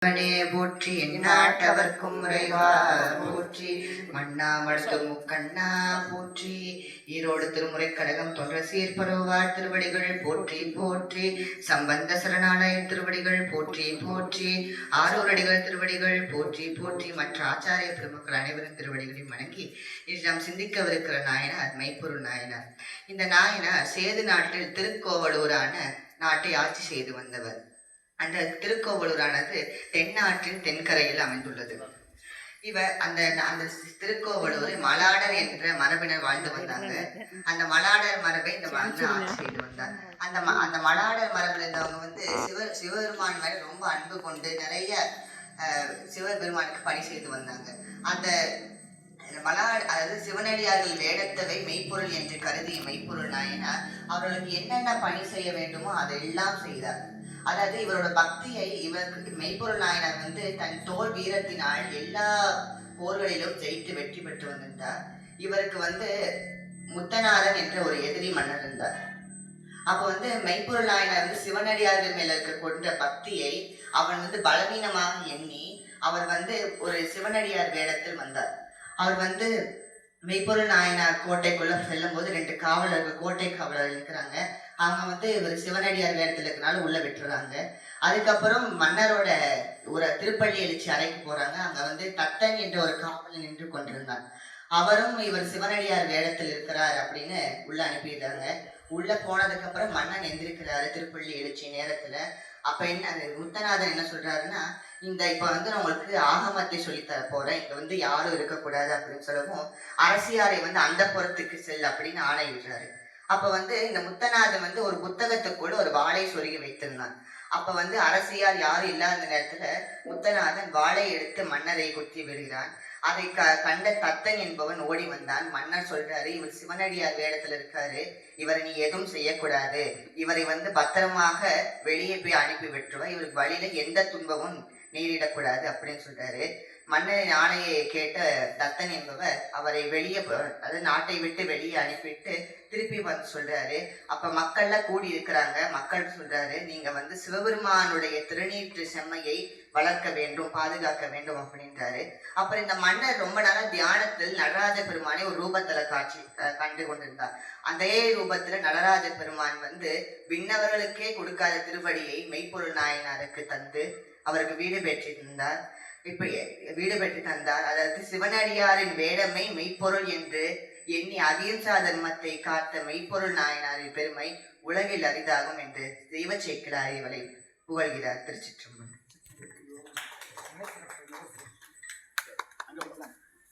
போற்றி எந்நாட்டவர்க்கும் இறைவா போற்றி மண்ணாமடுத்து முக்கண்ணா போற்றி ஈரோடு திருமுறை கழகம் தொன்ற சீர்பருவார் திருவடிகள் போற்றி போற்றி சம்பந்த சரணாலயம் திருவடிகள் போற்றி போற்றி ஆரூரடிகள் திருவடிகள் போற்றி போற்றி மற்ற ஆச்சாரிய பெருமக்கள் அனைவரும் திருவடிகளையும் வணங்கி இது நாம் சிந்திக்கவிருக்கிற நாயனார் மெய்ப்பொருள் நாயனார். இந்த நாயனார் சேது நாட்டில் திருக்கோவலூரான நாட்டை ஆட்சி செய்து வந்தவர். அந்த திருக்கோவலூரானது தென்னாற்றின் தென்கரையில் அமைந்துள்ளது. இவர் அந்த அந்த திருக்கோவலூர் மலாடர் என்ற மரபினர் வாழ்ந்து வந்தாங்க. அந்த மலாடர் மரபை இந்த மன்னன் ஆட்சி செய்து வந்தார். அந்த மலாடர் மரபில் இருந்தவங்க சிவபெருமான் மேல ரொம்ப அன்பு கொண்டு நிறைய சிவபெருமானுக்கு பணி செய்து வந்தாங்க. அந்த அதாவது சிவனடியார்கள் வேடத்தவை மெய்ப்பொருள் என்று கருதிய மெய்ப்பொருள் நாயனார் அவர்களுக்கு என்னென்ன பணி செய்ய வேண்டுமோ அதெல்லாம் செய்தார். அதாவது இவரோட பக்தியை இவருக்கு மெய்ப்பொருள் நாயனார் தன் தோல் வீரத்தினால் எல்லா போர்களிலும் ஜெயித்து வெற்றி பெற்று வந்திருந்தார். இவருக்கு முத்தநாதன் என்ற ஒரு எதிரி மன்னர் இருந்தார். அப்போ மெய்ப்பொருள் நாயனார் சிவனடியார்கள் மேல இருக்க கொண்ட பக்தியை அவன் பலவீனமாக எண்ணி அவர் ஒரு சிவனடியார் வேடத்தில் வந்தார். அவர் மெய்ப்பொருள் நாயனார் கோட்டைக்குள்ள செல்லும் போது 2 காவலர்கள் கோட்டை காவலர்கள் இருக்கிறாங்க. அவங்க இவர் சிவனடியார் வேடத்தில் இருக்கனால உள்ள விட்டுறாங்க. அதுக்கப்புறம் மன்னரோட ஒரு திருப்பள்ளி எழுச்சி அறைக்கு போறாங்க. அங்க தத்தன் என்ற ஒரு காவலன் நின்று கொண்டிருந்தார். அவரும் இவர் சிவனடியார் வேடத்தில் இருக்கிறார் அப்படின்னு உள்ள அனுப்பிடுறாங்க. உள்ள போனதுக்கு அப்புறம் மன்னன் எந்திருக்கிறாரு திருப்பள்ளி எழுச்சி நேரத்துல. அப்ப என்ன முத்தநாதன் என்ன சொல்றாருன்னா, இப்ப நான் உங்களுக்கு ஆகமத்தை சொல்லித்தர போறேன், இங்க யாரும் இருக்கக்கூடாது அப்படின்னு சொல்லவும் அரசியாரை அந்த புறத்துக்கு செல் அப்படின்னு ஆணையிடுறாரு. அப்ப இந்த முத்தநாதன் ஒரு புத்தகத்துக்குள்ள ஒரு வாளை சொருகி வைத்திருந்தான். அப்ப அரசியார் யாரும் இல்லாத நேரத்துல முத்தநாதன் வாளை எடுத்து மன்னரை குத்தி விடுகிறான். அதை கண்ட தத்தன் என்பவன் ஓடி வந்தான். மன்னர் சொல்றாரு, இவர் சிவனடியார் வேடத்துல இருக்காரு, இவரை நீ எதுவும் செய்யக்கூடாது, இவரை பத்திரமாக வெளியே போய் அனுப்பி விட்டுருவா, இவருக்கு வழியில எந்த துன்பமும் நேரிடக்கூடாது அப்படின்னு சொல்றாரு. மன்னரின் ஆணையை கேட்ட தத்தன் என்பவர் அவரை வெளியே அதாவது நாட்டை விட்டு வெளியே அனுப்பிட்டு திருப்பி சொல்றாரு. அப்ப மக்கள்லாம் கூடி இருக்கிறாங்க. மக்கள் சொல்றாரு, நீங்க சிவபெருமானுடைய திருநீற்று செம்மையை வளர்க்க வேண்டும், பாதுகாக்க வேண்டும் அப்படின்றாரு. அப்புறம் இந்த மன்னர் ரொம்ப நாளா தியானத்தில் நடராஜ பெருமானை ஒரு ரூபத்துல காட்சி கண்டு கொண்டிருந்தார். அதே ரூபத்துல நடராஜ பெருமான் விண்ணவர்களுக்கே கொடுக்காத திருவடியை மெய்ப்பொருள் நாயனாருக்கு தந்து அவருக்கு வீடு பெற்றிருந்தார். இப்ப வீடு பெற்று தந்தார். அதாவது சிவனடியாரின் வேடமை மெய்ப்பொருள் என்று எண்ணி அகிம்சா தர்மத்தை காத்த மெய்ப்பொருள் நாயனாரின் பெருமை உலகில் அரிதாகும் என்று தெய்வ சேக்கிழார் இவளை புகழ்கிறார். திருச்சிற்றம்பலம்.